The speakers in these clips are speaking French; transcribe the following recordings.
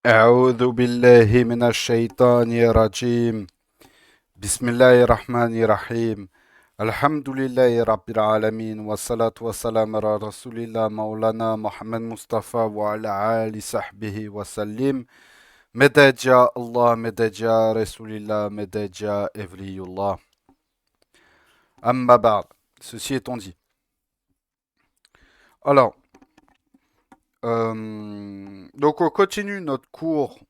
أعوذ بالله من الشيطان الرجيم بسم الله الرحمن الرحيم الحمد لله رب العالمين والصلاة والسلام على رسول الله مولانا محمد مصطفى وعلى آل صحبه وسلم مدد جاء الله مدد جاء رسول الله مدد جاء إفلي الله أما بعد. Ceci étant dit, alors donc on continue notre cours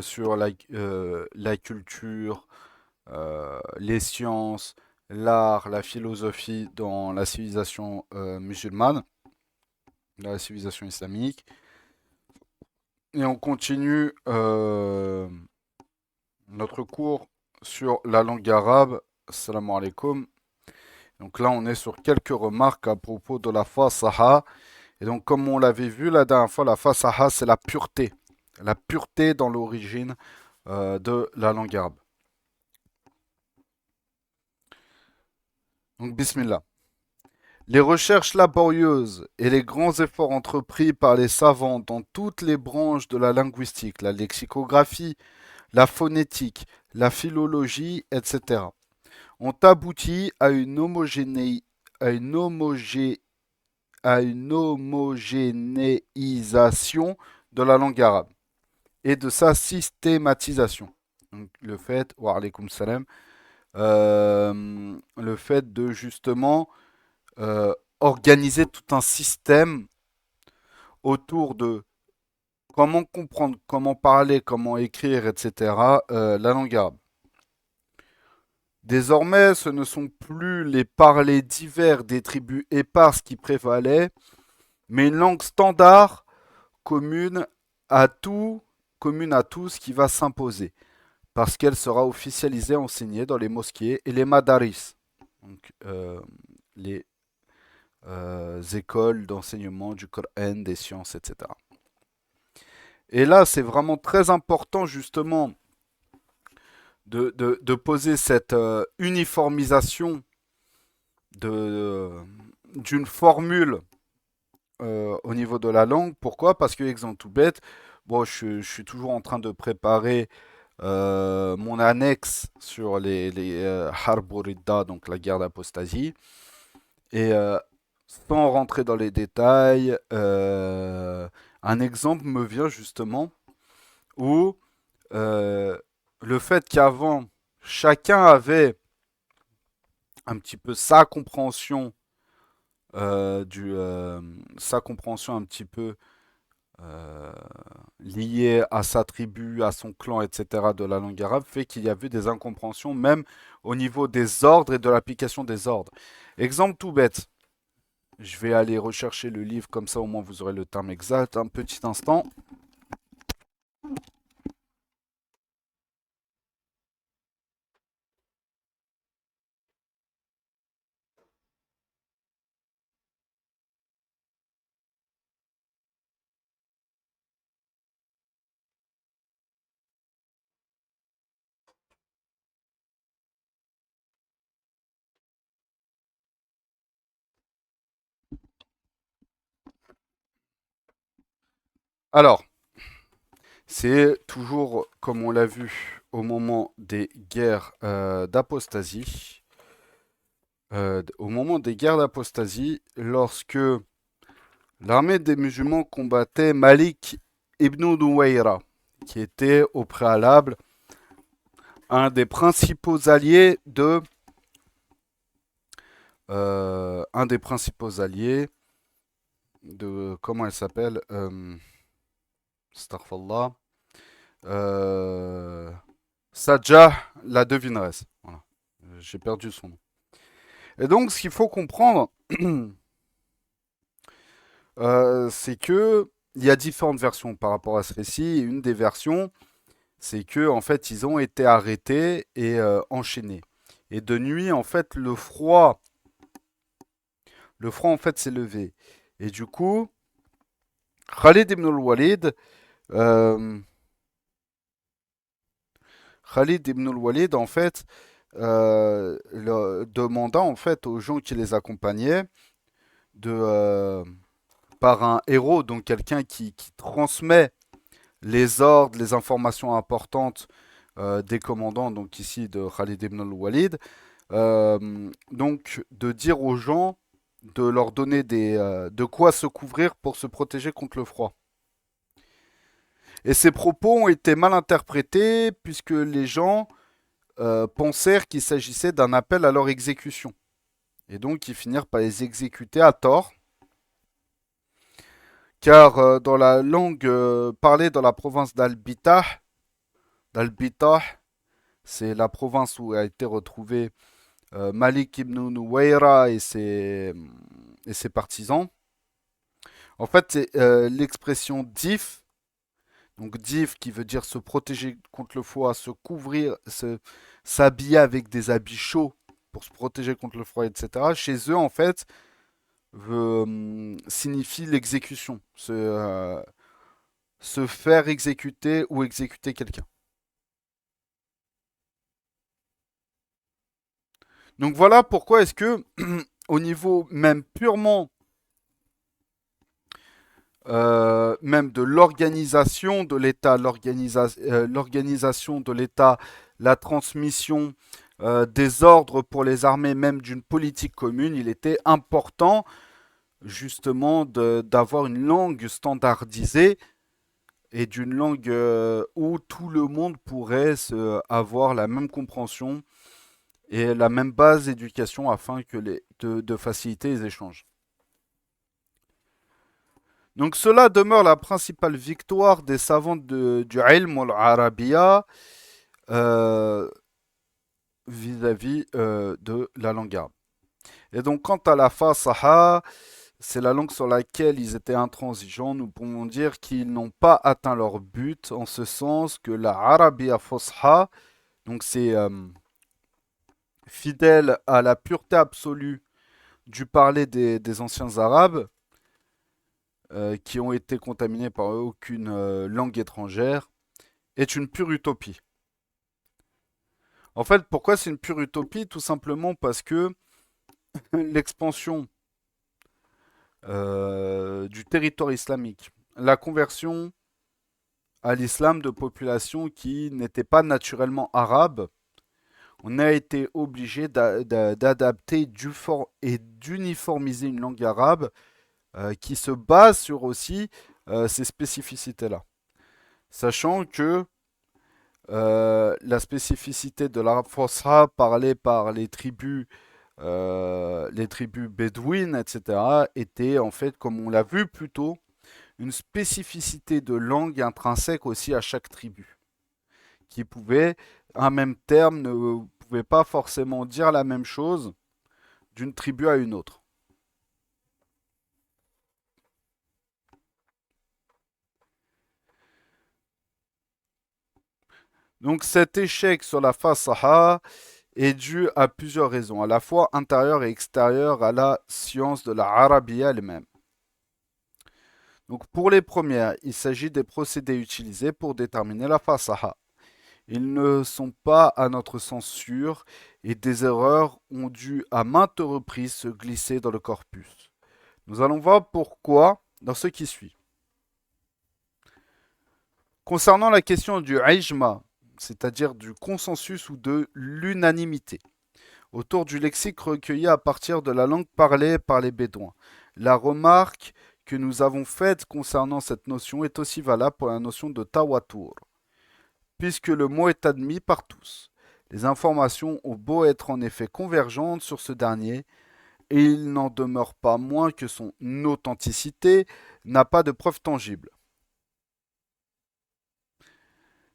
sur la culture, les sciences, l'art, la philosophie dans la civilisation musulmane, dans la civilisation islamique. Et on continue notre cours sur la langue arabe. Assalamu alaikum. Donc là, on est sur quelques remarques à propos de la fasaha. Et donc, comme on l'avait vu la dernière fois, la fasaha, c'est la pureté. La pureté dans l'origine de la langue arabe. Donc, bismillah. Les recherches laborieuses et les grands efforts entrepris par les savants dans toutes les branches de la linguistique, la lexicographie, la phonétique, la philologie, etc., ont abouti à une homogénéisation de la langue arabe et de sa systématisation. Donc, wa alaykoum salam, le fait de justement organiser tout un système autour de comment comprendre, comment parler, comment écrire, etc., la langue arabe. Désormais, ce ne sont plus les parlers divers des tribus éparses qui prévalaient, mais une langue standard commune à tout, commune à tous qui va s'imposer, parce qu'elle sera officialisée, enseignée dans les mosquées et les madaris, donc les écoles d'enseignement du Coran, des sciences, etc. Et là, c'est vraiment très important justement de poser cette uniformisation d'une formule au niveau de la langue. Pourquoi? Parce que, exemple tout bête, bon, je suis toujours en train de préparer mon annexe sur les Harb Ridda, donc la guerre d'apostasie. Et sans rentrer dans les détails, un exemple me vient justement où le fait qu'avant, chacun avait un petit peu sa compréhension un petit peu euh, liée à sa tribu, à son clan, etc. de la langue arabe, fait qu'il y avait des incompréhensions même au niveau des ordres et de l'application des ordres. Exemple tout bête. Je vais aller rechercher le livre, comme ça au moins vous aurez le terme exact. Un petit instant. Alors, c'est toujours, comme on l'a vu, au moment des guerres d'apostasie. Au moment des guerres d'apostasie, lorsque l'armée des musulmans combattait Malik ibn Douaira, qui était au préalable un des principaux alliés comment elle s'appelle, Astaghfirullah, euh, Sajah la devineresse. Voilà. J'ai perdu son nom. Et donc, ce qu'il faut comprendre, c'est que il y a différentes versions par rapport à ce récit. Une des versions, c'est que en fait, ils ont été arrêtés et enchaînés. Et de nuit, en fait, le froid en fait s'est levé. Et du coup, Khalid ibn al-Walid, euh, Khalid ibn al-Walid, en fait, demanda en fait aux gens qui les accompagnaient de par un héros, donc quelqu'un qui transmet les ordres, les informations importantes des commandants, donc ici de Khalid ibn al-Walid. Donc de dire aux gens de leur donner de quoi se couvrir pour se protéger contre le froid. Et ces propos ont été mal interprétés puisque les gens pensèrent qu'il s'agissait d'un appel à leur exécution. Et donc ils finirent par les exécuter à tort, car dans la langue parlée dans la province d'Al-Bitah, c'est la province où a été retrouvé Malik ibn Nuwayra et ses partisans. En fait, c'est l'expression dif, donc dif qui veut dire se protéger contre le froid, se couvrir, s'habiller avec des habits chauds pour se protéger contre le froid, etc. Chez eux, en fait, signifie l'exécution, se faire exécuter ou exécuter quelqu'un. Donc voilà pourquoi est-ce que au niveau même purement même de l'organisation de l'État, l'organisation de l'État, la transmission des ordres pour les armées, même d'une politique commune, il était important justement d'avoir une langue standardisée et d'une langue où tout le monde pourrait avoir la même compréhension et la même base d'éducation afin de faciliter les échanges. Donc cela demeure la principale victoire des savants du ilm al-arabiya euh, vis-à-vis de la langue arabe. Et donc quant à la fasaha, c'est la langue sur laquelle ils étaient intransigeants. Nous pouvons dire qu'ils n'ont pas atteint leur but, en ce sens que la arabiya fosha, donc c'est fidèle à la pureté absolue du parler des anciens arabes, qui ont été contaminés par aucune langue étrangère, est une pure utopie. En fait, pourquoi c'est une pure utopie? Tout simplement parce que l'expansion du territoire islamique, la conversion à l'islam de populations qui n'étaient pas naturellement arabes, on a été obligé d'adapter et d'uniformiser une langue arabe qui se base sur aussi ces spécificités-là. Sachant que la spécificité de l'arabe fosra parlée par les tribus bédouines, etc., était en fait, comme on l'a vu plus tôt, une spécificité de langue intrinsèque aussi à chaque tribu, qui pouvait, un même terme ne pouvait pas forcément dire la même chose d'une tribu à une autre. Donc cet échec sur la fasaha est dû à plusieurs raisons, à la fois intérieures et extérieures à la science de la arabia elle-même. Donc pour les premières, il s'agit des procédés utilisés pour déterminer la fasaha. Ils ne sont pas à notre sens sûrs et des erreurs ont dû à maintes reprises se glisser dans le corpus. Nous allons voir pourquoi dans ce qui suit. Concernant la question du ijma, c'est-à-dire du consensus ou de l'unanimité, autour du lexique recueilli à partir de la langue parlée par les Bédouins, la remarque que nous avons faite concernant cette notion est aussi valable pour la notion de tawatur, puisque le mot est admis par tous. Les informations ont beau être en effet convergentes sur ce dernier, et il n'en demeure pas moins que son authenticité n'a pas de preuve tangible.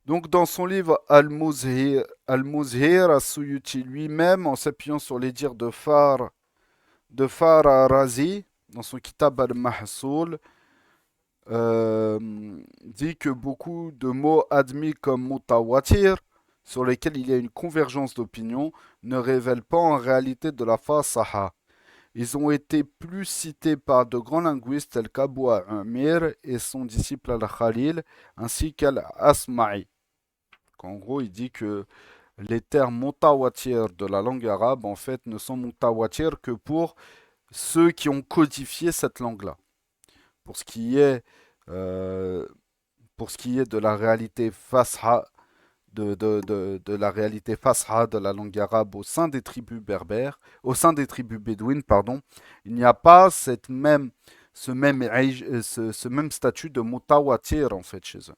Donc dans son livre Al-Muzhir, As-Suyuti lui-même, en s'appuyant sur les dires de Far Razi, dans son Kitab Al-Mahsoul, dit que beaucoup de mots admis comme mutawatir, sur lesquels il y a une convergence d'opinion, ne révèlent pas en réalité de la fasaha. Ils ont été plus cités par de grands linguistes tels qu'Abu Amir et son disciple Al-Khalil, ainsi qu'Al-Asma'i. En gros, il dit que les termes mutawatir de la langue arabe, en fait, ne sont mutawatir que pour ceux qui ont codifié cette langue-là. Pour ce qui est euh, pour ce qui est de la réalité fasha, de la réalité fasha de la langue arabe au sein des tribus berbères, au sein des tribus bédouines, pardon, il n'y a pas ce même statut de mutawatir en fait chez eux.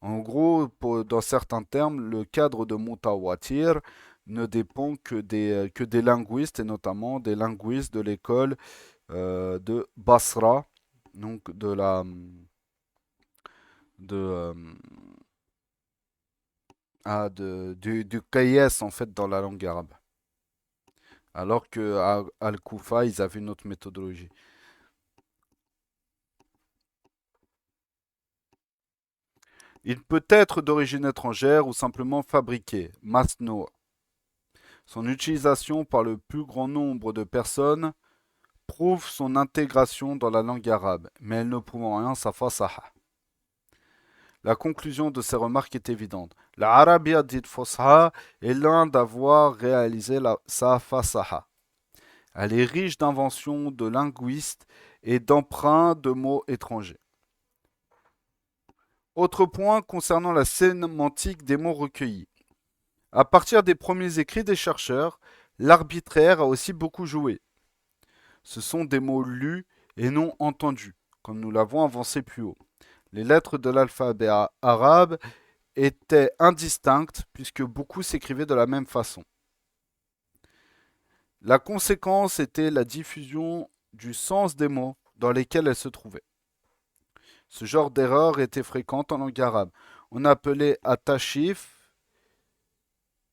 En gros, dans certains termes, le cadre de mutawatir ne dépend que des linguistes, et notamment des linguistes de l'école de Basra, donc de, euh, du Qiyas en fait dans la langue arabe. Alors que à Al-Koufa, ils avaient une autre méthodologie. Il peut être d'origine étrangère ou simplement fabriqué, masno. Son utilisation par le plus grand nombre de personnes prouve son intégration dans la langue arabe, mais elle ne prouve en rien sa fasaha. La conclusion de ces remarques est évidente. La Arabia dite Fosha est loin d'avoir réalisé sa fasaha. Elle est riche d'inventions de linguistes et d'emprunts de mots étrangers. Autre point concernant la sémantique des mots recueillis. À partir des premiers écrits des chercheurs, l'arbitraire a aussi beaucoup joué. Ce sont des mots lus et non entendus, comme nous l'avons avancé plus haut. Les lettres de l'alphabet arabe étaient indistinctes puisque beaucoup s'écrivaient de la même façon. La conséquence était la diffusion du sens des mots dans lesquels elles se trouvaient. Ce genre d'erreur était fréquente en langue arabe. On appelait atashif,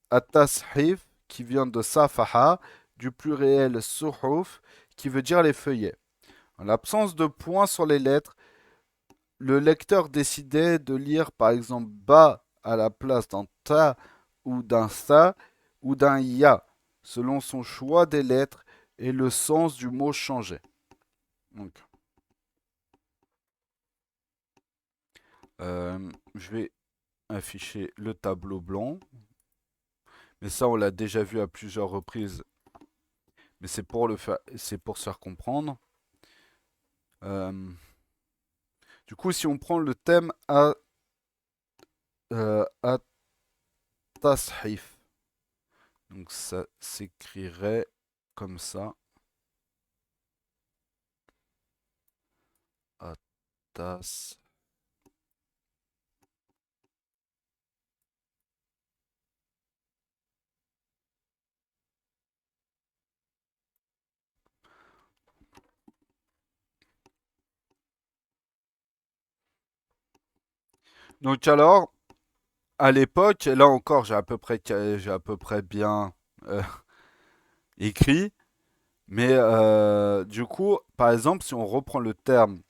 atashif, qui vient de safaha, du pluriel suhuf, qui veut dire les feuillets. En l'absence de points sur les lettres, le lecteur décidait de lire par exemple ba à la place d'un ta ou d'un sa ou d'un ya. Selon son choix des lettres et le sens du mot changeait. Donc, je vais afficher le tableau blanc. Mais ça, on l'a déjà vu à plusieurs reprises. Mais c'est pour se faire comprendre. Euh, du coup, si on prend le thème à tashif, donc ça s'écrirait comme ça. Atas. Donc alors, à l'époque, et là encore, j'ai à peu près bien euh, écrit, mais du coup, par exemple, si on reprend le terme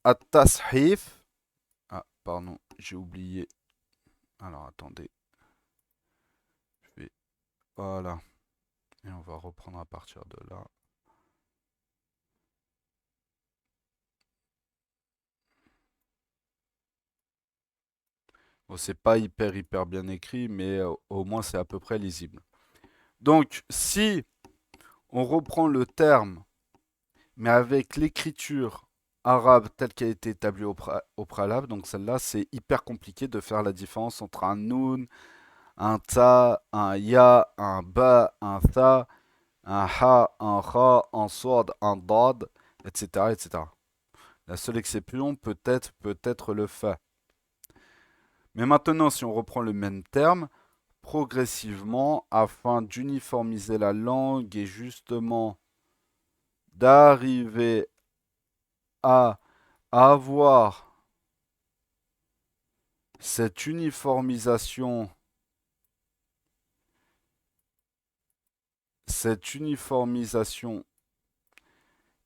at-tashif, ah, pardon, j'ai oublié. Alors, attendez, je vais, voilà, et on va reprendre à partir de là. Bon, c'est pas hyper bien écrit, mais au moins c'est à peu près lisible. Donc, si on reprend le terme mais avec l'écriture arabe telle qu'elle a été établie au préalable, donc celle-là, c'est hyper compliqué de faire la différence entre un noun, un ta, un ya, un ba, un tha, un ha, un ra, un swad, un dad, etc., etc. La seule exception peut-être le fa. Mais maintenant, si on reprend le même terme, progressivement, afin d'uniformiser la langue et justement d'arriver à avoir cette uniformisation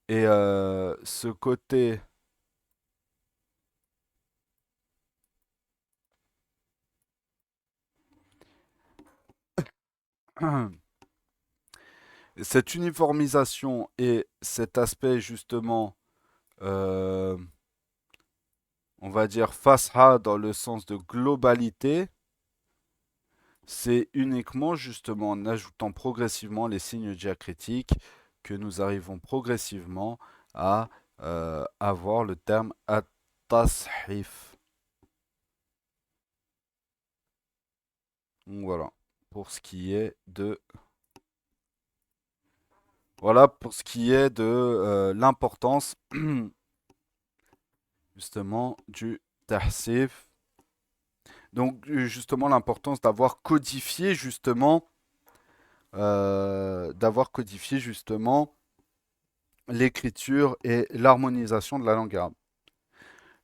et ce côté, cette uniformisation et cet aspect justement, euh, on va dire fasha dans le sens de globalité, c'est uniquement justement en ajoutant progressivement les signes diacritiques que nous arrivons progressivement à avoir le terme tashif. Donc voilà, pour ce qui est de l'importance justement du tahsif. Donc justement l'importance d'avoir codifié justement l'écriture et l'harmonisation de la langue arabe.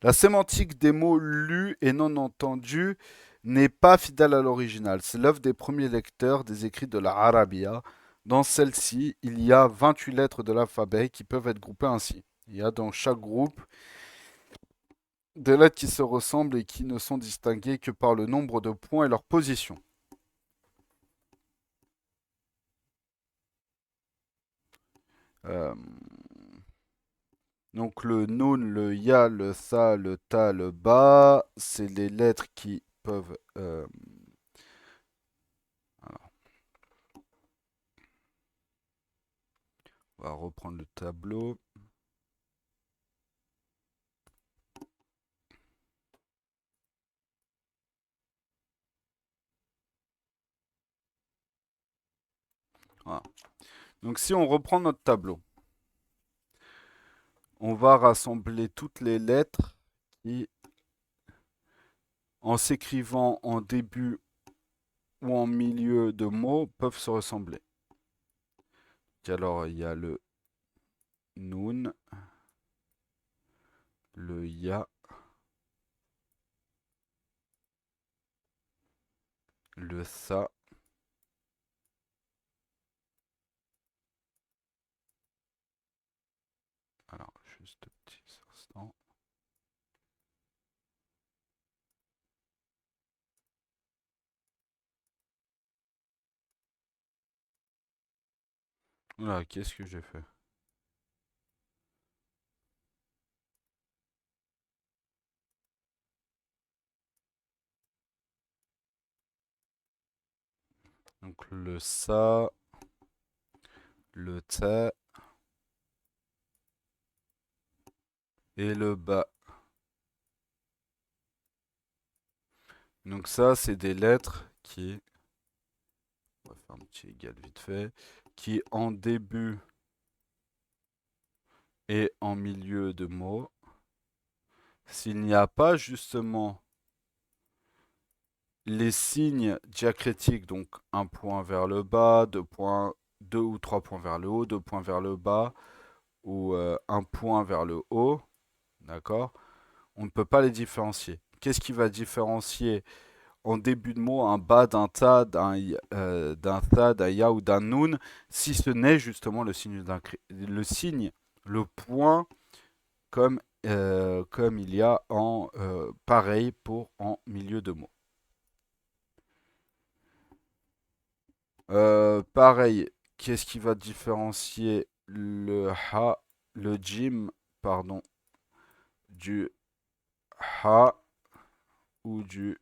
La sémantique des mots lus et non entendus n'est pas fidèle à l'original. C'est l'œuvre des premiers lecteurs des écrits de la Arabia. Dans celle-ci, il y a 28 lettres de l'alphabet qui peuvent être groupées ainsi. Il y a dans chaque groupe des lettres qui se ressemblent et qui ne sont distinguées que par le nombre de points et leur position. Euh, donc le noun, le ya, le sa, le ta, le ba, c'est les lettres qui peuvent... alors, on va reprendre le tableau. Voilà. Donc si on reprend notre tableau, on va rassembler toutes les lettres qui, en s'écrivant en début ou en milieu de mots, peuvent se ressembler. Alors il y a le noun, le ya, le sa, alors juste un petit instant. Voilà, qu'est-ce que j'ai fait? Donc le sa, le ta et le ba. Donc ça, c'est des lettres qui, on va faire un petit égal vite fait, qui en début et en milieu de mots, s'il n'y a pas justement les signes diacritiques, donc un point vers le bas, deux ou trois points vers le haut, deux points vers le bas, ou un point vers le haut, d'accord? On ne peut pas les différencier. Qu'est-ce qui va différencier en début de mot un ba d'un ta, d'un tha, d'un ya ou d'un noun, si ce n'est justement le signe, le point, comme il y a en pareil pour en milieu de mot. Pareil, qu'est-ce qui va différencier le jim, pardon, du ha ou du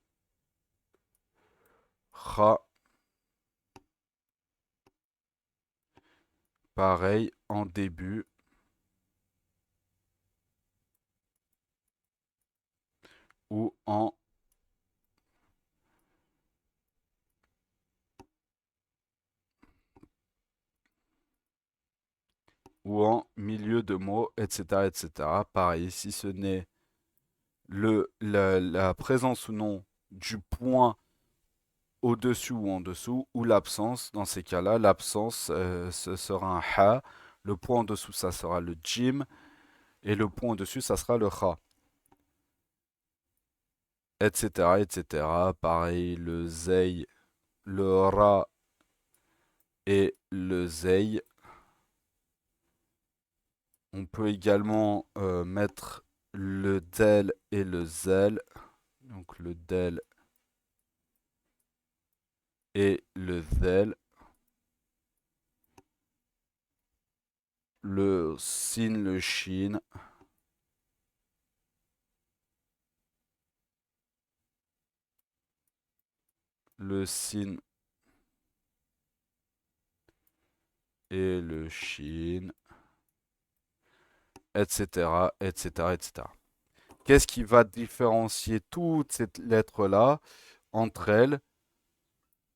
kha? Pareil, en début ou en milieu de mot, etc., etc. Pareil, si ce n'est la présence ou non du point au-dessus ou en dessous, ou l'absence. Dans ces cas-là, l'absence, ce sera un ha. Le point en dessous, ça sera le jim. Et le point au-dessus, ça sera le kha. Etc. Etc. Pareil, le zei, le ra et le zei. On peut également mettre le del et le zel. Donc le del et le zel. Le sin, le shin. Le sin et le shin. Etc. Etc. etc. Qu'est-ce qui va différencier toutes ces lettres-là entre elles,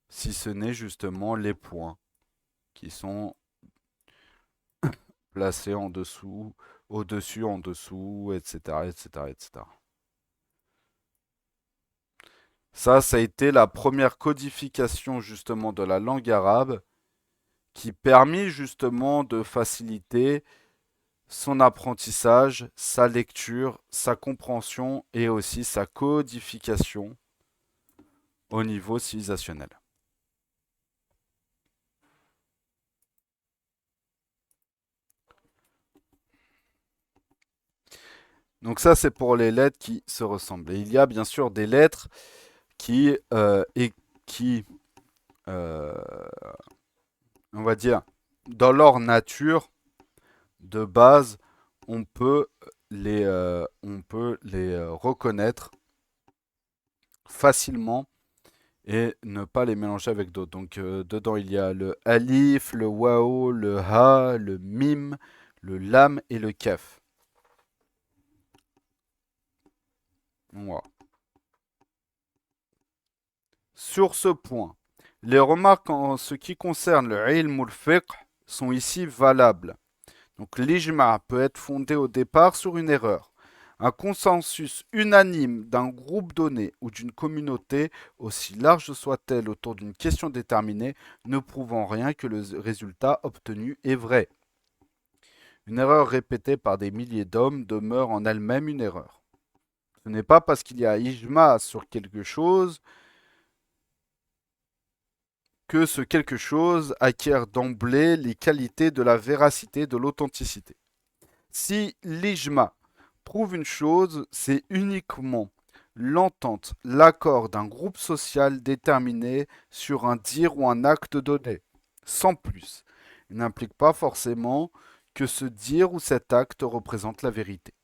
si ce n'est justement les points qui sont placés en dessous, au-dessus, en dessous, etc., etc., etc. Ça a été la première codification justement de la langue arabe qui permit justement de faciliter son apprentissage, sa lecture, sa compréhension et aussi sa codification au niveau civilisationnel. Donc ça, c'est pour les lettres qui se ressemblent. Et il y a bien sûr des lettres qui, euh, on va dire, dans leur nature de base, on peut les reconnaître facilement et ne pas les mélanger avec d'autres. Donc dedans, il y a le alif, le wao, le ha, le mim, le lam et le kaf. Voilà. Sur ce point, les remarques en ce qui concerne le ilm ou le fiqh sont ici valables. Donc l'ijma' peut être fondé au départ sur une erreur. Un consensus unanime d'un groupe donné ou d'une communauté, aussi large soit-elle autour d'une question déterminée, ne prouve en rien que le résultat obtenu est vrai. Une erreur répétée par des milliers d'hommes demeure en elle-même une erreur. Ce n'est pas parce qu'il y a ijma sur quelque chose que ce quelque chose acquiert d'emblée les qualités de la véracité, de l'authenticité. Si l'ijma prouve une chose, c'est uniquement l'entente, l'accord d'un groupe social déterminé sur un dire ou un acte donné, sans plus. Il n'implique pas forcément que ce dire ou cet acte représente la vérité.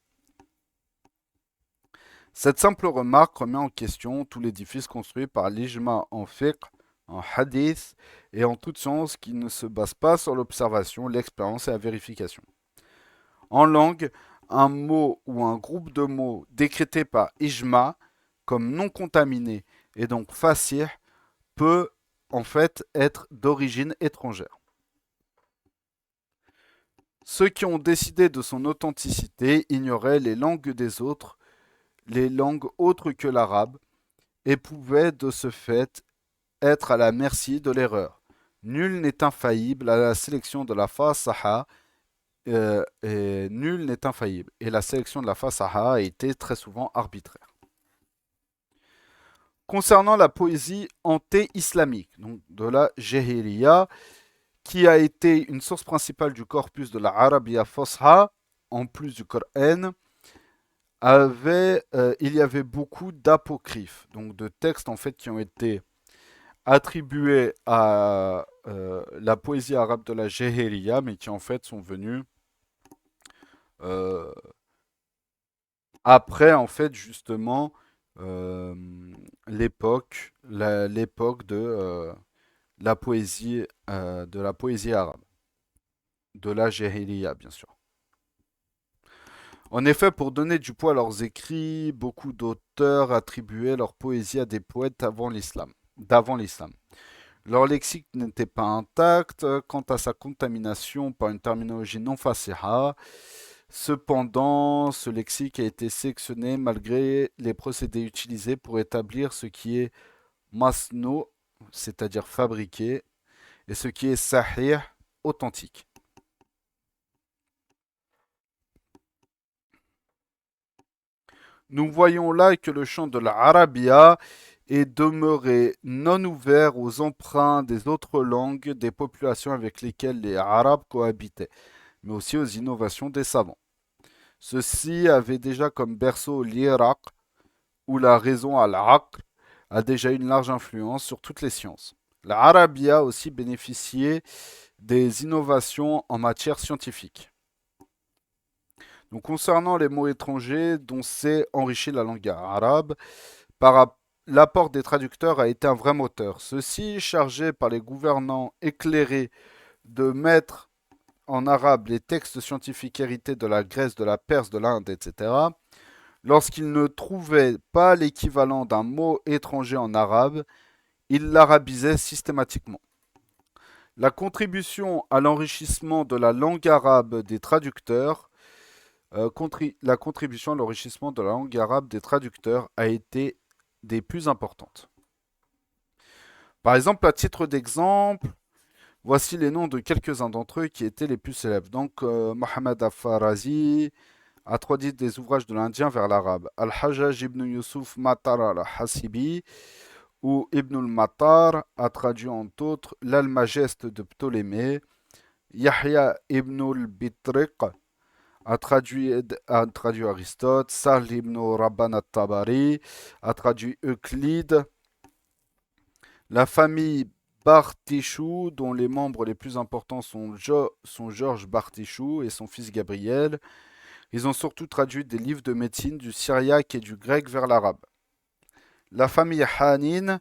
Cette simple remarque remet en question tout l'édifice construit par l'ijma en fiqh, en hadith et en toute science qui ne se base pas sur l'observation, l'expérience et la vérification. En langue, un mot ou un groupe de mots décrété par ijma comme non contaminé et donc fasih peut en fait être d'origine étrangère. Ceux qui ont décidé de son authenticité ignoraient les langues des autres, les langues autres que l'arabe, et pouvaient de ce fait être à la merci de l'erreur. Nul n'est infaillible à la sélection de la fasaha, et nul n'est infaillible. Et la sélection de la fasaha a été très souvent arbitraire. Concernant la poésie anté-islamique, donc de la Jahiliya, qui a été une source principale du corpus de la Arabia Fosha, en plus du Coran, il y avait beaucoup d'apocryphes, donc de textes en fait qui ont été attribués à la poésie arabe de la Jahiliya, mais qui en fait sont venus euh, après en fait justement euh, l'époque de la poésie arabe, de la Jahiliya bien sûr. En effet, pour donner du poids à leurs écrits, beaucoup d'auteurs attribuaient leur poésie à des poètes d'avant l'islam. Leur lexique n'était pas intact quant à sa contamination par une terminologie non fasiha. Cependant, ce lexique a été sélectionné malgré les procédés utilisés pour établir ce qui est masno, c'est-à-dire fabriqué, et ce qui est sahih, authentique. Nous voyons là que le champ de l'Arabia est demeuré non ouvert aux emprunts des autres langues des populations avec lesquelles les Arabes cohabitaient, mais aussi aux innovations des savants. Ceux-ci avaient déjà comme berceau l'Irak, où la raison al-Aql a déjà une large influence sur toutes les sciences. L'Arabia a aussi bénéficié des innovations en matière scientifique. Donc, concernant les mots étrangers dont s'est enrichie la langue arabe, l'apport des traducteurs a été un vrai moteur. Ceux-ci, chargés par les gouvernants éclairés de mettre en arabe les textes scientifiques hérités de la Grèce, de la Perse, de l'Inde, etc., Lorsqu'il ne trouvait pas l'équivalent d'un mot étranger en arabe, il l'arabisait systématiquement. La contribution à l'enrichissement de la langue arabe des traducteurs, la contribution à l'enrichissement de la langue arabe des traducteurs a été des plus importantes. Par exemple, à titre d'exemple, voici les noms de quelques-uns d'entre eux qui étaient les plus célèbres. Donc, Mohamed Al-Farazi a traduit des ouvrages de l'indien vers l'arabe. Al-Hajjaj ibn Yusuf Matar al-Hasibi ou Ibn al-Matar a traduit entre autres l'Almageste de Ptolémée. Yahya ibn al-Bitriq a traduit Aristote. Sahl ibn Rabban al-Tabari a traduit Euclide. La famille Bartichou, dont les membres les plus importants sont Georges Bartichou et son fils Gabriel, ils ont surtout traduit des livres de médecine du syriaque et du grec vers l'arabe. La famille Hanin,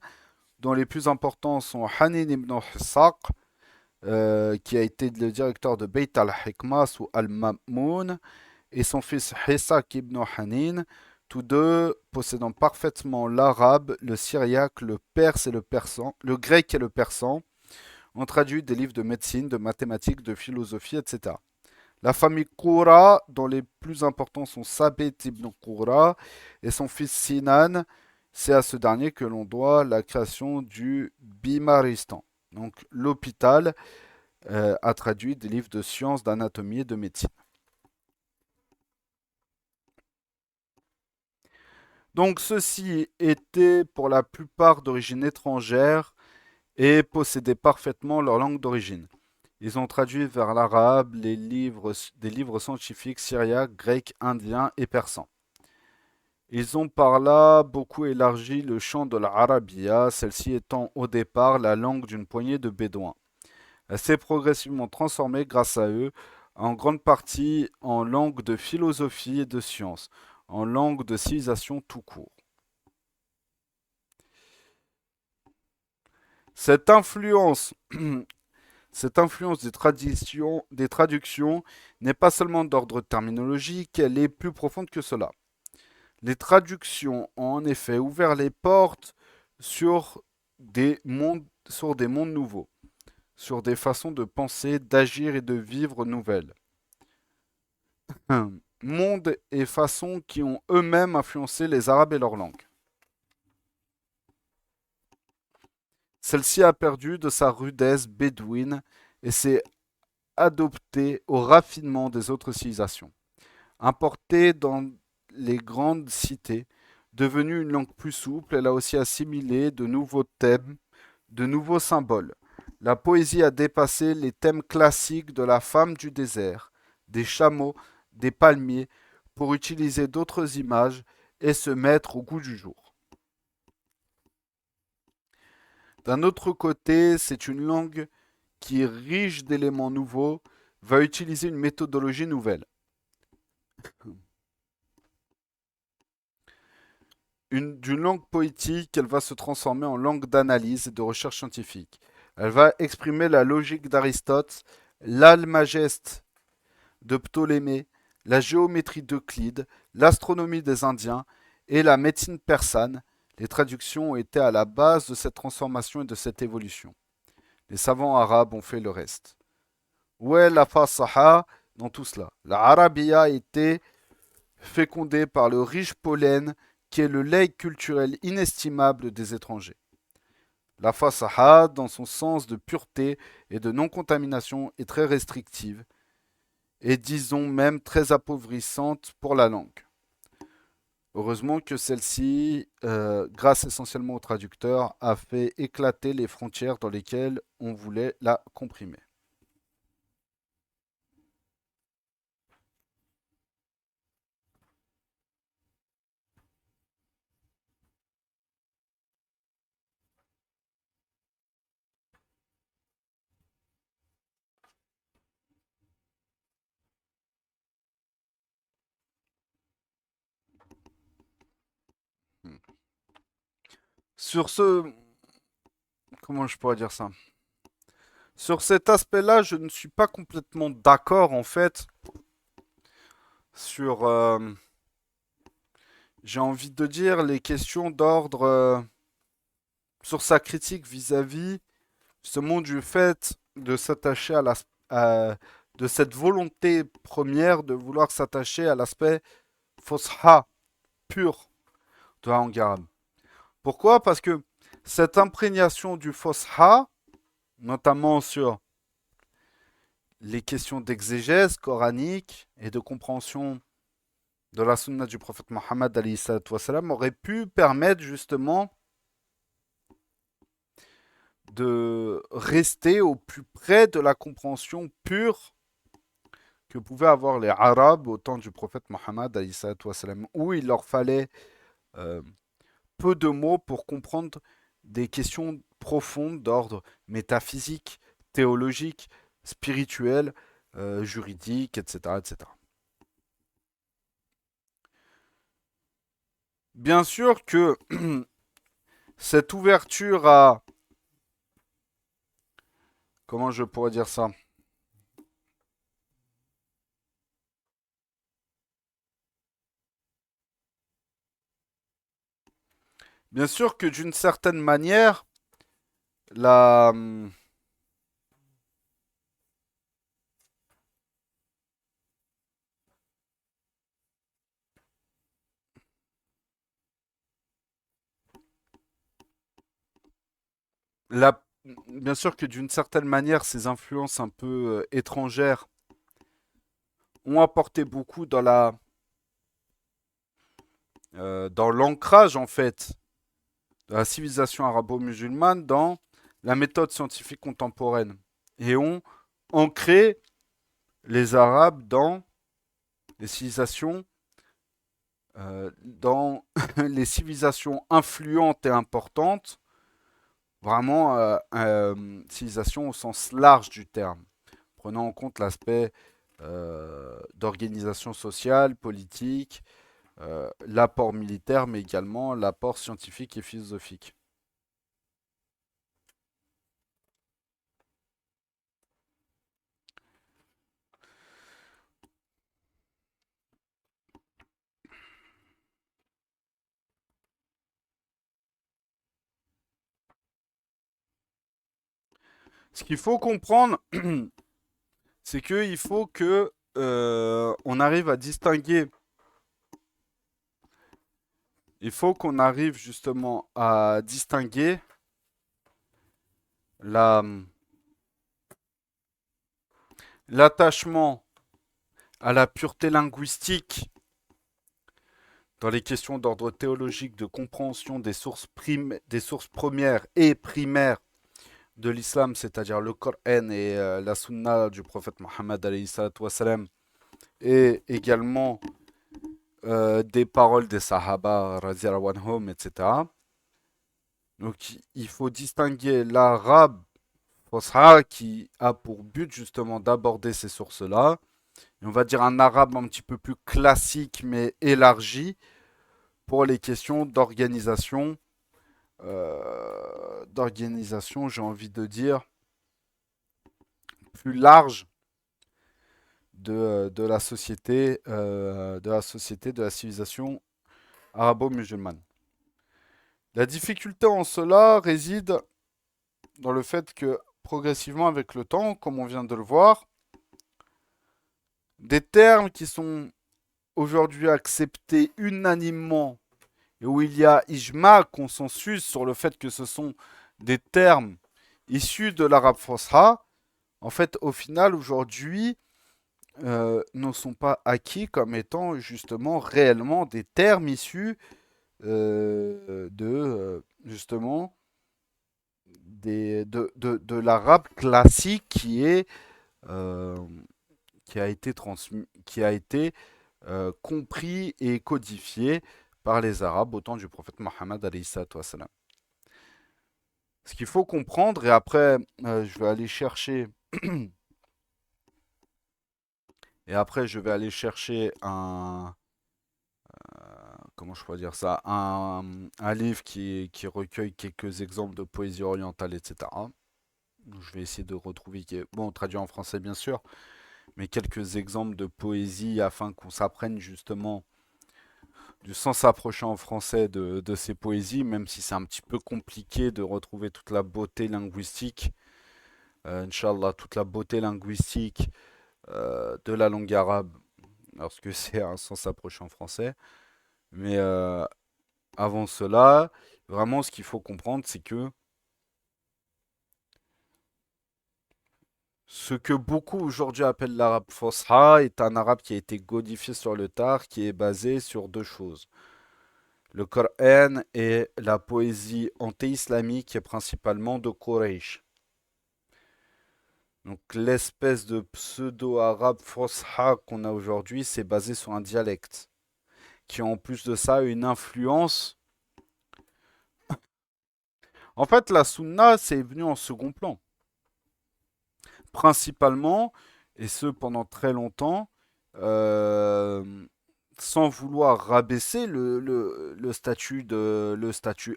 dont les plus importants sont Hanin ibn Hissaq, qui a été le directeur de Beit al-Hikma sous Al-Mamoun, et son fils Hissaq ibn Hanin, tous deux possédant parfaitement l'arabe, le syriaque, le perse et le persan, le grec et le persan, ont traduit des livres de médecine, de mathématiques, de philosophie, etc. La famille Qoura, dont les plus importants sont Sabit ibn Qoura et son fils Sinan, c'est à ce dernier que l'on doit la création du Bimaristan. Donc l'hôpital a traduit des livres de sciences, d'anatomie et de médecine. Donc ceux-ci étaient pour la plupart d'origine étrangère et possédaient parfaitement leur langue d'origine. Ils ont traduit vers l'arabe des livres scientifiques syriaques, grecs, indiens et persans. Ils ont par là beaucoup élargi le champ de l'Arabia, celle-ci étant au départ la langue d'une poignée de bédouins. Elle s'est progressivement transformée grâce à eux, en grande partie en langue de philosophie et de science, en langue de civilisation tout court. Cette influence, cette influence des traductions n'est pas seulement d'ordre terminologique, elle est plus profonde que cela. Les traductions ont en effet ouvert les portes sur des mondes nouveaux, sur des façons de penser, d'agir et de vivre nouvelles. Mondes et façons qui ont eux-mêmes influencé les Arabes et leur langue. Celle-ci a perdu de sa rudesse bédouine et s'est adoptée au raffinement des autres civilisations. Importée dans les grandes cités, devenue une langue plus souple, elle a aussi assimilé de nouveaux thèmes, de nouveaux symboles. La poésie a dépassé les thèmes classiques de la femme du désert, des chameaux, des palmiers, pour utiliser d'autres images et se mettre au goût du jour. D'un autre côté, c'est une langue qui est riche d'éléments nouveaux, va utiliser une méthodologie nouvelle. D'une langue poétique, elle va se transformer en langue d'analyse et de recherche scientifique. Elle va exprimer la logique d'Aristote, l'almageste de Ptolémée, la géométrie d'Euclide, l'astronomie des Indiens et la médecine persane. Les traductions ont été à la base de cette transformation et de cette évolution. Les savants arabes ont fait le reste. Où est la fasaha dans tout cela? La arabia a été fécondée par le riche pollen qui est le legs culturel inestimable des étrangers. La fasaha, dans son sens de pureté et de non-contamination, est très restrictive et disons même très appauvrissante pour la langue. Heureusement que celle-ci, grâce essentiellement au traducteur, a fait éclater les frontières dans lesquelles on voulait la comprimer. Sur ce, comment je pourrais dire ça? Sur cet aspect-là, je ne suis pas complètement d'accord en fait sur j'ai envie de dire, les questions d'ordre sur sa critique vis-à-vis justement du fait de s'attacher de cette volonté première de vouloir s'attacher à l'aspect fosha pur de la langue arabe. Pourquoi? Parce que cette imprégnation du fosha, notamment sur les questions d'exégèse coranique et de compréhension de la sunna du prophète Mohammed aurait pu permettre justement de rester au plus près de la compréhension pure que pouvaient avoir les Arabes au temps du prophète Mohammed, où il leur fallait euh, peu de mots pour comprendre des questions profondes d'ordre métaphysique, théologique, spirituel, juridique, etc., etc. Bien sûr que cette ouverture à... Comment je pourrais dire ça? Bien sûr que d'une certaine manière, la, la, bien sûr que d'une certaine manière, ces influences un peu étrangères ont apporté beaucoup dans l'ancrage en fait de la civilisation arabo-musulmane dans la méthode scientifique contemporaine et ont ancré les Arabes dans les civilisations, dans les civilisations influentes et importantes, vraiment civilisation au sens large du terme, prenant en compte l'aspect d'organisation sociale, politique, l'apport militaire, mais également l'apport scientifique et philosophique. Ce qu'il faut comprendre, c'est qu'il faut que on arrive à distinguer, il faut qu'on arrive justement à distinguer la, l'attachement à la pureté linguistique dans les questions d'ordre théologique, de compréhension des sources premières et primaires de l'islam, c'est-à-dire le Coran et la Sunna du prophète Mohammed et également des paroles des Sahaba, anhum, etc. Donc il faut distinguer l'arabe fosha qui a pour but justement d'aborder ces sources-là. Et on va dire un arabe un petit peu plus classique mais élargi pour les questions d'organisation, j'ai envie de dire, plus large de la civilisation arabo-musulmane. La difficulté en cela réside dans le fait que progressivement avec le temps, comme on vient de le voir, des termes qui sont aujourd'hui acceptés unanimement et où il y a ijma, consensus sur le fait que ce sont des termes issus de l'arabe fosha, en fait, au final, aujourd'hui, ne sont pas acquis comme étant justement réellement des termes issus justement de l'arabe classique euh, qui a été transmis, qui a été compris et codifié par les Arabes au temps du prophète Mohammed alayhi salatu wassalam. Ce qu'il faut comprendre, et après je vais aller chercher et après je vais aller chercher comment je pourrais dire ça, un livre qui recueille quelques exemples de poésie orientale, etc. Je vais essayer de retrouver, bon, traduit en français bien sûr, mais quelques exemples de poésie afin qu'on s'apprenne justement du sens approché en français de ces poésies, même si c'est un petit peu compliqué de retrouver toute la beauté linguistique, Inch'Allah, toute la beauté linguistique de la langue arabe, lorsque c'est un sens approché en français. Mais avant cela, vraiment, ce qu'il faut comprendre, c'est que ce que beaucoup aujourd'hui appellent l'arabe fosha est un arabe qui a été codifié sur le tard, qui est basé sur deux choses. Le Coran et la poésie anté-islamique, principalement de Quraysh. Donc l'espèce de pseudo-arabe fosha qu'on a aujourd'hui, c'est basé sur un dialecte, qui en plus de ça a une influence. En fait, la sunna, c'est venu en second plan. Principalement, et ce pendant très longtemps, euh, sans vouloir rabaisser le statut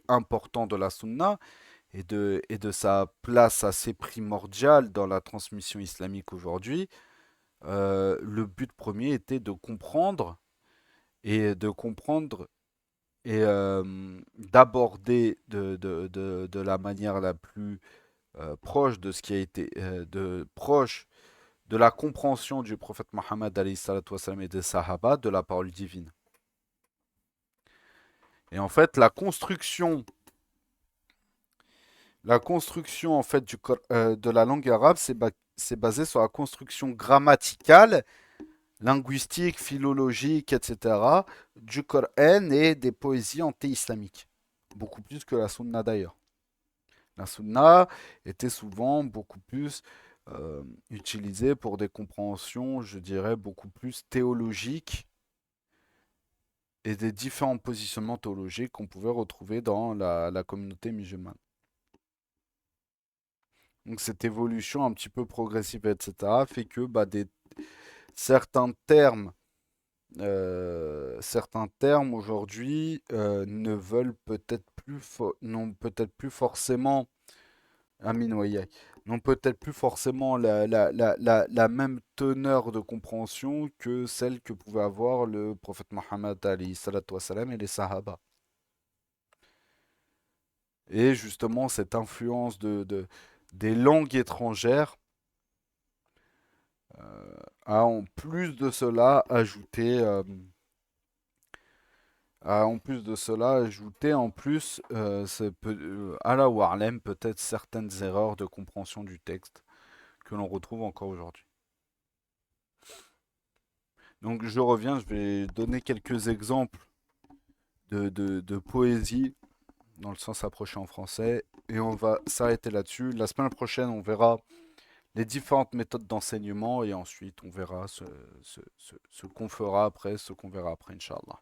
important de la sunna et de sa place assez primordiale dans la transmission islamique aujourd'hui, le but premier était de comprendre et d'aborder de la manière la plus proche de ce qui a été proche de la compréhension du prophète Mohammed alayhi salatu wassalam, et des Sahaba de la parole divine. Et en fait, la construction en fait de la langue arabe, c'est basé sur la construction grammaticale, linguistique, philologique, etc. du Coran et des poésies anté-islamiques. Beaucoup plus que la sunna d'ailleurs. La sunna était souvent beaucoup plus utilisée pour des compréhensions, je dirais, beaucoup plus théologiques et des différents positionnements théologiques qu'on pouvait retrouver dans la communauté musulmane. Donc cette évolution un petit peu progressive, etc., fait que certains termes, certains termes aujourd'hui ne veulent peut-être plus, n'ont peut-être plus forcément Amin Wayek, n'ont peut-être plus forcément la même teneur de compréhension que celle que pouvait avoir le prophète Mohammed alayhi salatu wassalam et les Sahaba. Et justement, cette influence des langues étrangères a en plus de cela ajouté en plus à la Warlem peut-être certaines erreurs de compréhension du texte que l'on retrouve encore aujourd'hui. Donc je reviens, je vais donner quelques exemples de poésie dans le sens approché en français et on va s'arrêter là-dessus. La semaine prochaine, on verra les différentes méthodes d'enseignement et ensuite on verra ce qu'on fera après, ce qu'on verra après, Inch'Allah.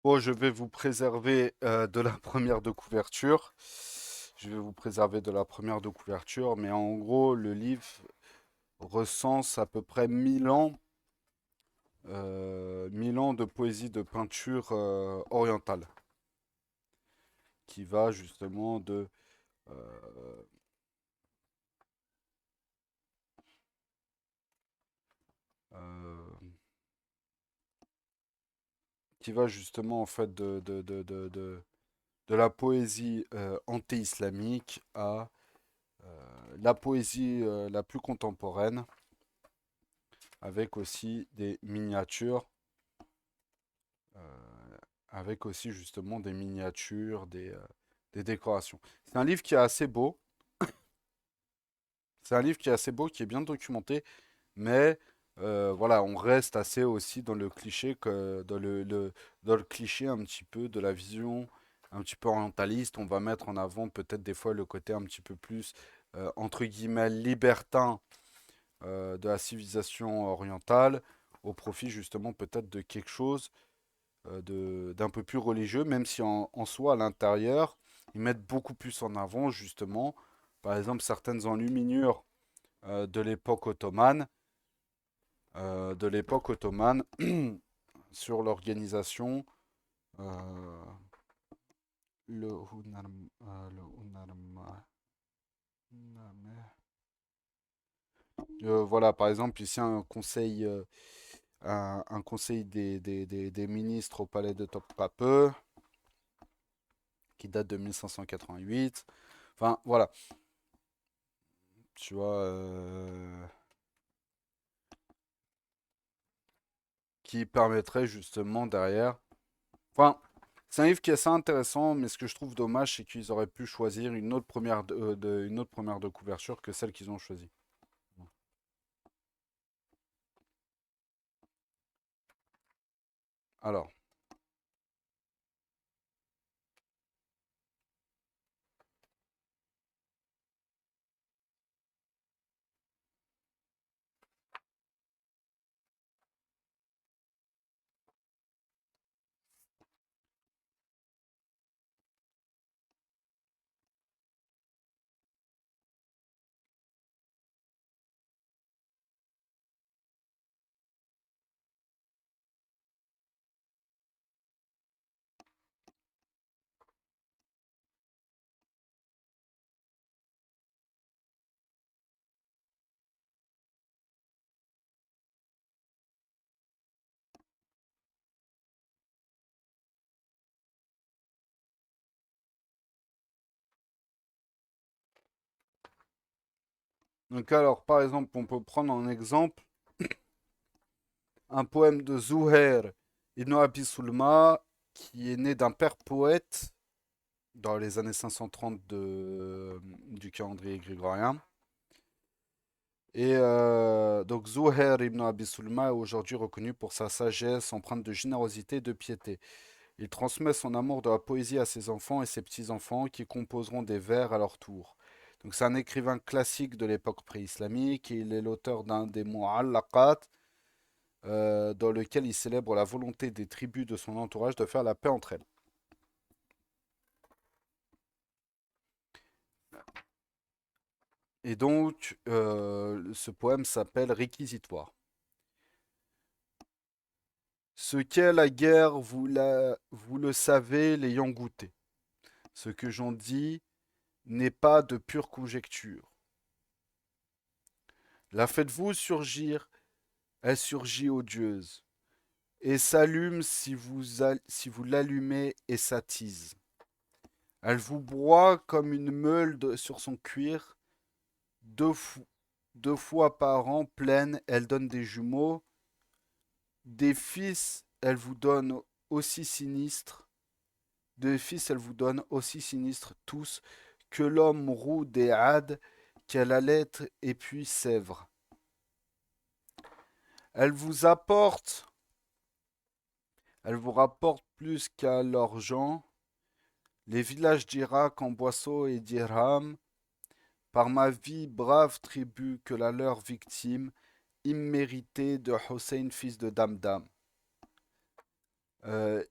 Bon, je vais vous préserver de la première de couverture. Je vais vous préserver de la première de couverture, mais en gros, le livre recense à peu près 1000 ans de poésie de peinture orientale, qui va justement euh, euh, qui va justement en fait de la poésie anté-islamique à la poésie la plus contemporaine, avec aussi des miniatures avec aussi justement des miniatures, des décorations. C'est un livre qui est assez beau. C'est un livre qui est assez beau, qui est bien documenté, mais voilà, on reste assez aussi dans le cliché, dans le cliché un petit peu de la vision un petit peu orientaliste. On va mettre en avant peut-être des fois le côté un petit peu plus entre guillemets libertin de la civilisation orientale au profit justement peut-être de quelque chose d'un peu plus religieux, même si en soi à l'intérieur ils mettent beaucoup plus en avant justement par exemple certaines enluminures de l'époque ottomane, de l'époque ottomane sur l'organisation, euh, le voilà, par exemple, ici un conseil des ministres au palais de Topkapi qui date de 1588. Enfin, voilà, tu vois, qui permettrait justement derrière. Enfin, c'est un livre qui est assez intéressant, mais ce que je trouve dommage, c'est qu'ils auraient pu choisir une autre une autre première de couverture que celle qu'ils ont choisie. Alors, par exemple, on peut prendre en exemple un poème de Zuhair ibn Abi Sulma, qui est né d'un père poète dans les années 530 du calendrier grégorien. Et donc Zuhair ibn Abi Sulma est aujourd'hui reconnu pour sa sagesse empreinte de générosité et de piété. Il transmet son amour de la poésie à ses enfants et ses petits-enfants qui composeront des vers à leur tour. Donc c'est un écrivain classique de l'époque pré-islamique et il est l'auteur d'un des Mu'allaqat dans lequel il célèbre la volonté des tribus de son entourage de faire la paix entre elles. Et donc ce poème s'appelle Réquisitoire. Ce qu'est la guerre, vous le savez, l'ayant goûté. Ce que j'en dis n'est pas de pure conjecture. La faites-vous surgir, elle surgit odieuse, et s'allume si vous l'allumez et s'attise. Elle vous broie comme une meule sur son cuir, deux, fou- deux fois par an pleine, elle donne des jumeaux, des fils, elle vous donne aussi sinistres, des fils, elle vous donne aussi sinistres tous, que l'homme roux des hades, qu'elle allait et puis sèvre. Elle vous apporte, elle vous rapporte plus qu'à l'argent, les villages d'Irak en boisseaux et d'Irham, par ma vie, brave tribu que la leur victime, imméritée de Hossein, fils de Damdam.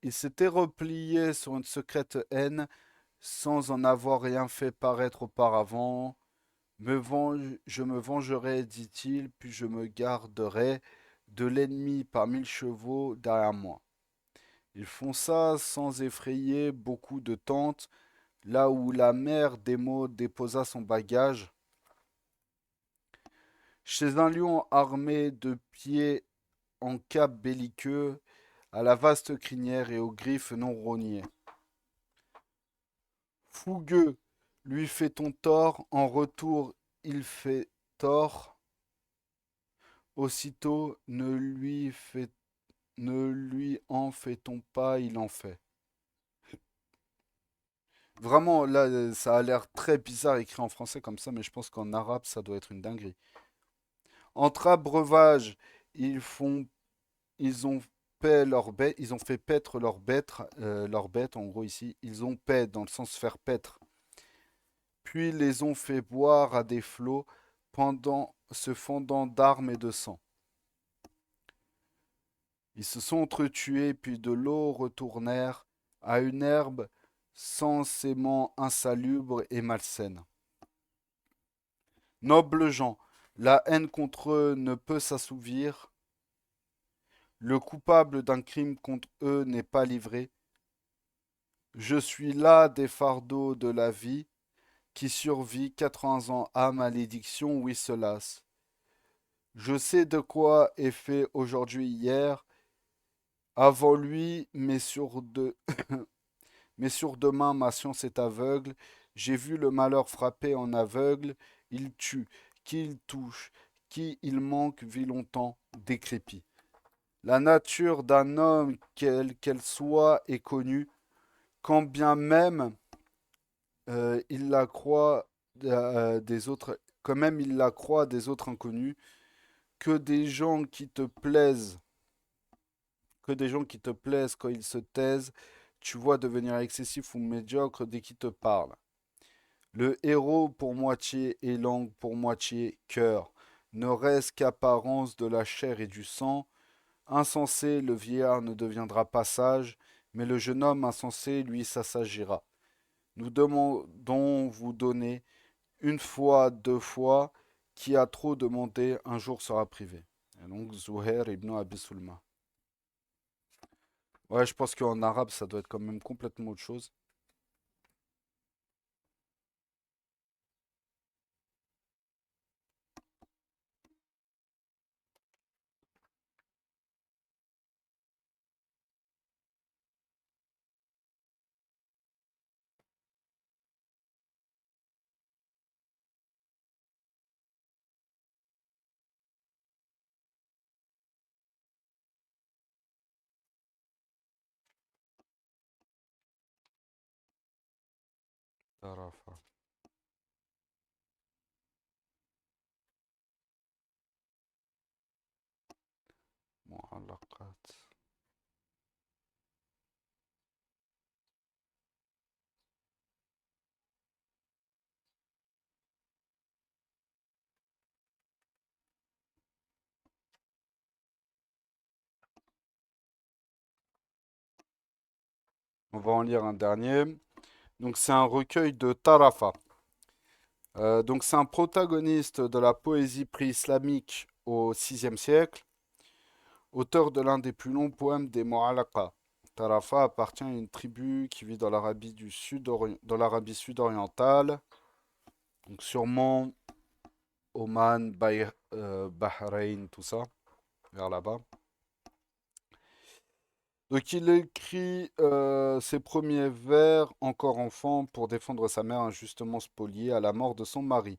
Il s'était replié sur une secrète haine sans en avoir rien fait paraître auparavant. Je me vengerai, dit-il, puis je me garderai de l'ennemi par 1000 chevaux derrière moi. Il fonça sans effrayer beaucoup de tentes, là où la mère des mots déposa son bagage, chez un lion armé de pieds en cap belliqueux, à la vaste crinière et aux griffes non rognées. Fougueux, lui fait-on tort, en retour il fait tort, aussitôt ne lui en fait-on pas, il en fait. Vraiment, là, ça a l'air très bizarre écrit en français comme ça, mais je pense qu'en arabe, ça doit être une dinguerie. Entre abreuvage, ils font, ils ont ils ont fait paître leurs bêtes, en gros ici. Ils ont paît dans le sens faire paître. Puis les ont fait boire à des flots pendant se fondant d'armes et de sang. Ils se sont entretués, puis de l'eau retournèrent à une herbe sensément insalubre et malsaine. Nobles gens, la haine contre eux ne peut s'assouvir, le coupable d'un crime contre eux n'est pas livré. Je suis là des fardeaux de la vie, qui survit 80 ans à malédiction, oui, se lasse. Je sais de quoi est fait aujourd'hui hier, avant lui, mais sur demain ma science est aveugle. J'ai vu le malheur frapper en aveugle, il tue, qui il touche, qui il manque, vit longtemps, décrépit. La nature d'un homme, quelle qu'elle soit, est connue, quand bien même il la croit des autres, quand même il la croit des autres inconnus, que des gens qui te plaisent, que des gens qui te plaisent quand ils se taisent, tu vois devenir excessif ou médiocre dès qu'ils te parlent. Le héros pour moitié et langue pour moitié cœur, ne reste qu'apparence de la chair et du sang. Insensé, le vieillard ne deviendra pas sage, mais le jeune homme insensé, lui, s'assagira. Nous demandons vous donner une fois, deux fois, qui a trop demandé, un jour sera privé. Et donc, Zuhair ibn Abi Sulma. Ouais, je pense qu'en arabe, ça doit être quand même complètement autre chose. Tarafa, mu'allaqat. On va en lire un dernier. Donc, c'est un recueil de Tarafa. Donc, c'est un protagoniste de la poésie pré-islamique au VIe siècle, auteur de l'un des plus longs poèmes des Mu'allaqa. Tarafa appartient à une tribu qui vit dans dans l'Arabie sud-orientale, donc sûrement Oman, Bahreïn, tout ça, vers là-bas. Donc il écrit ses premiers vers encore enfant pour défendre sa mère injustement spoliée à la mort de son mari.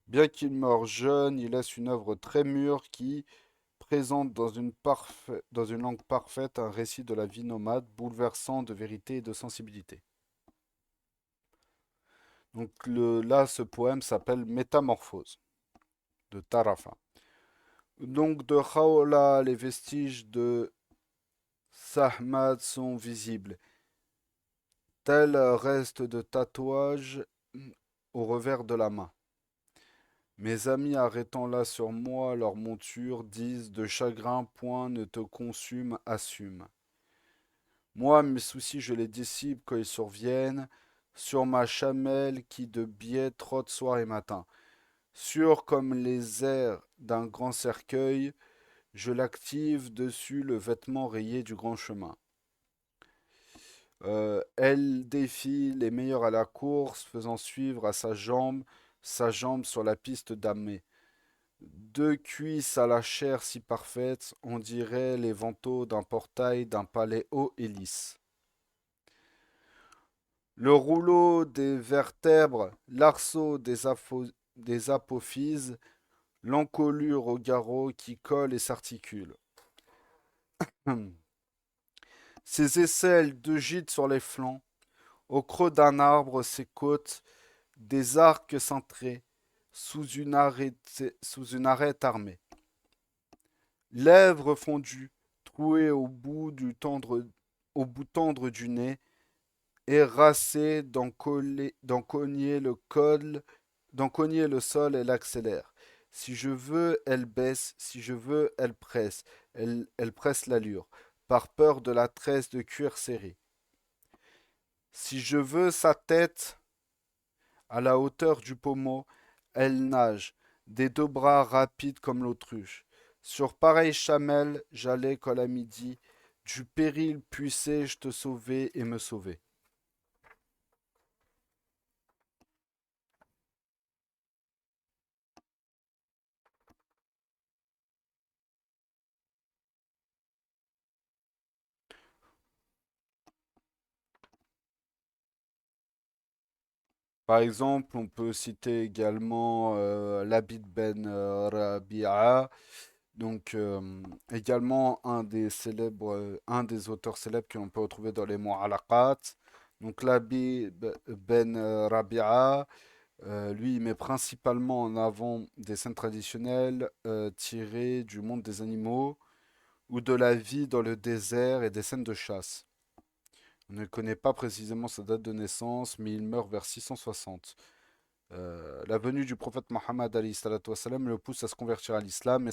Bien qu'il meure jeune, il laisse une œuvre très mûre qui présente dans une langue parfaite un récit de la vie nomade, bouleversant de vérité et de sensibilité. Donc là, ce poème s'appelle Métamorphose de Tarafa. Donc de Khawla, les vestiges de Sahmad sont visibles. Tel reste de tatouage au revers de la main. Mes amis arrêtant là sur moi leur monture disent de chagrin point ne te consume, assume. Moi mes soucis je les dissipe quand ils surviennent, sur ma chamelle qui de biais trotte soir et matin. Sûr comme les airs d'un grand cercueil, je l'active dessus le vêtement rayé du grand chemin. Elle défie les meilleurs à la course, faisant suivre à sa jambe sur la piste damnée. Deux cuisses à la chair si parfaite, on dirait les vantaux d'un portail d'un palais haut et lisse. Le rouleau des vertèbres, l'arceau des apophyses, l'encolure au garrot qui colle et s'articule. Ses aisselles de gîte sur les flancs, Au creux d'un arbre, ses côtes, des arcs cintrés, sous une arête armée. Lèvres fondues, trouées au bout tendre du nez, et racée d'en cogner le col, d'en cogner le sol, elle accélère. Si je veux, elle baisse, si je veux, elle presse. Elle presse l'allure, par peur de la tresse de cuir serré. Si je veux sa tête, à la hauteur du pommeau, elle nage, des deux bras rapides comme l'autruche. Sur pareille chamelle, j'allais qu'à la midi, du péril puissais-je te sauver et me sauver. Par exemple, on peut citer également l'Abid Ben Rabi'a, donc également un des auteurs célèbres que l'on peut retrouver dans les Mu'allaqat. Donc l'Abid Ben Rabi'a, lui, il met principalement en avant des scènes traditionnelles tirées du monde des animaux ou de la vie dans le désert et des scènes de chasse. On ne connaît pas précisément sa date de naissance, mais il meurt vers 660. La venue du prophète Mohammed wassalam, le pousse à se convertir à l'islam et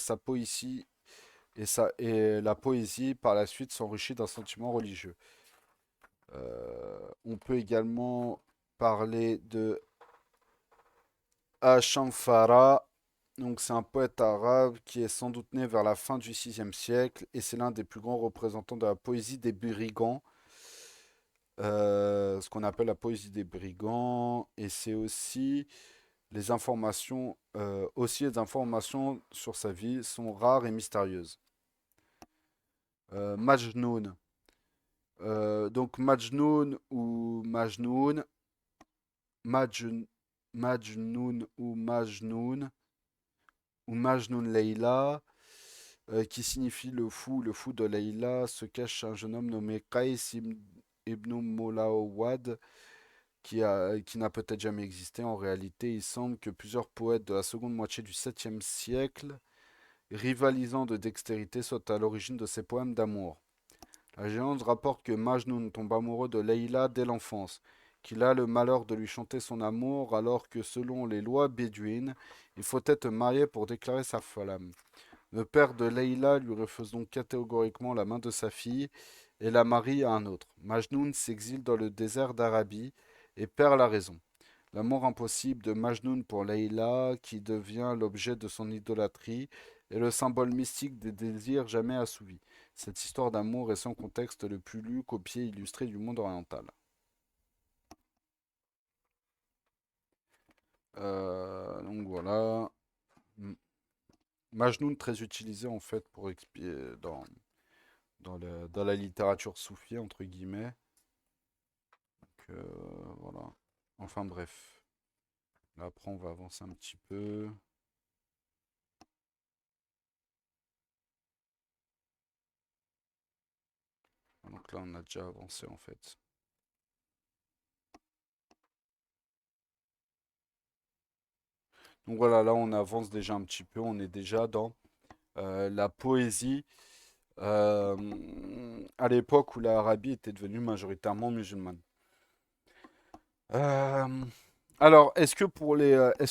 et la poésie par la suite s'enrichit d'un sentiment religieux. On peut également parler de Ashamfara. Donc c'est un poète arabe qui est sans doute né vers la fin du 6e siècle et c'est l'un des plus grands représentants de la poésie des brigands, ce qu'on appelle la poésie des brigands, et c'est aussi les informations sur sa vie sont rares et mystérieuses. Majnoun. Donc Majnoun ou Majnoun, Majn- Majnoun ou Majnoun Leila, qui signifie le fou de Leila, se cache un jeune homme nommé ibn Molawad, qui n'a peut-être jamais existé. En réalité, il semble que plusieurs poètes de la seconde moitié du 7e siècle, rivalisant de dextérité, soient à l'origine de ces poèmes d'amour. La légende rapporte que Majnun tombe amoureux de Leïla dès l'enfance, qu'il a le malheur de lui chanter son amour alors que selon les lois bédouines, il faut être marié pour déclarer sa flamme. Le père de Leïla lui refuse donc catégoriquement la main de sa fille et la marie à un autre. Majnun s'exile dans le désert d'Arabie et perd la raison. L'amour impossible de Majnun pour Leïla, qui devient l'objet de son idolâtrie, est le symbole mystique des désirs jamais assouvis. Cette histoire d'amour est sans contexte le plus lu, copié, illustré du monde oriental. Donc voilà. Majnun très utilisé en fait pour expier dans la littérature soufie entre guillemets. Donc, voilà. Enfin bref. Là, après on va avancer un petit peu. Donc là on a déjà avancé en fait. Donc voilà, là on avance déjà un petit peu. On est déjà dans la poésie à l'époque où l'Arabie était devenue majoritairement musulmane. Euh, alors, est-ce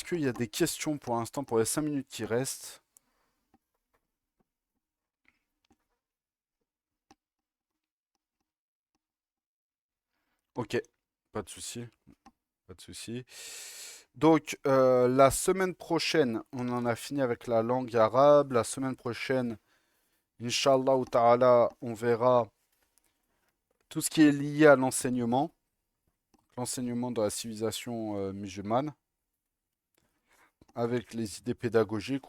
qu'il y a des questions pour l'instant pour les 5 minutes qui restent? Ok, pas de souci, pas de souci. Donc, la semaine prochaine, on en a fini avec la langue arabe. La semaine prochaine, Inch'Allah ou Ta'ala, on verra tout ce qui est lié à l'enseignement de la civilisation musulmane, avec les idées pédagogiques.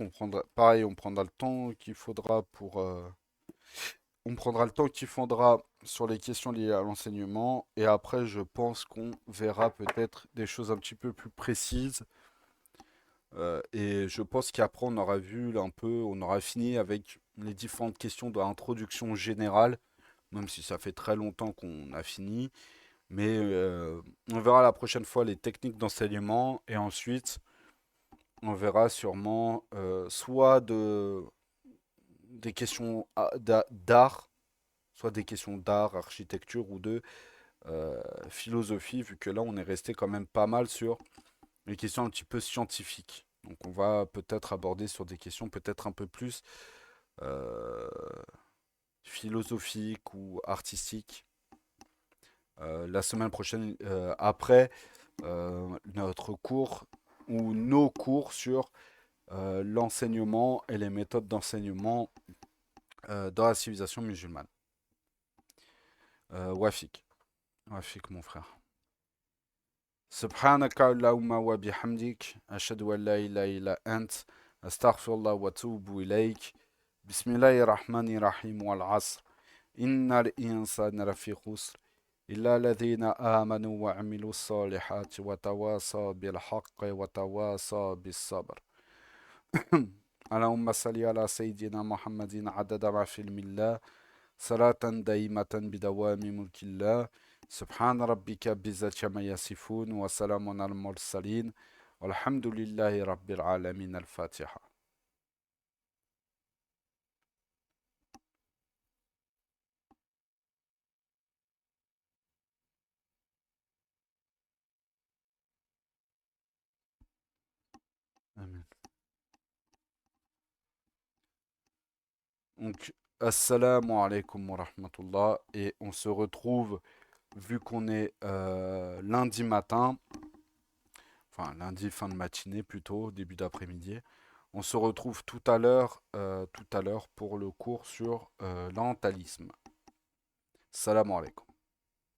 Pareil, on prendra le temps qu'il faudra sur les questions liées à l'enseignement. Et après, je pense qu'on verra peut-être des choses un petit peu plus précises. Et je pense qu'après, on aura vu un peu, on aura fini avec les différentes questions de l'introduction générale, même si ça fait très longtemps qu'on a fini. Mais on verra la prochaine fois les techniques d'enseignement et ensuite on verra sûrement soit des questions d'art, soit des questions d'art, architecture ou de philosophie, vu que là on est resté quand même pas mal sur les questions un petit peu scientifiques. Donc on va peut-être aborder sur des questions peut-être un peu plus euh, philosophiques ou artistiques la semaine prochaine après notre cours ou nos cours sur l'enseignement et les méthodes d'enseignement dans la civilisation musulmane. Wafik. Wafik mon frère. سبحانك اللهم وبحمدك أشهد أن لا إله إلا أنت أستغفر الله وأتوب إليك بسم الله الرحمن الرحيم والعصر إن الإنسان لفي خسر إلا الذين آمنوا وعملوا الصالحات وتواصوا بالحق وتواصوا بالصبر اللهم صل على سيدنا محمد عدد ما في علم الله صلاة دائمة بدوام ملك الله سبحان ربك بعزة عما يصفون وسلام على المرسلين والحمد لله رب العالمين الفاتحة. Amen. Donc, assalamu alaikum wa rahmatullah. Et on se retrouve, vu qu'on est lundi matin, enfin lundi fin de matinée plutôt, début d'après-midi. On se retrouve tout à l'heure pour le cours sur l'orientalisme. Salam alaikum.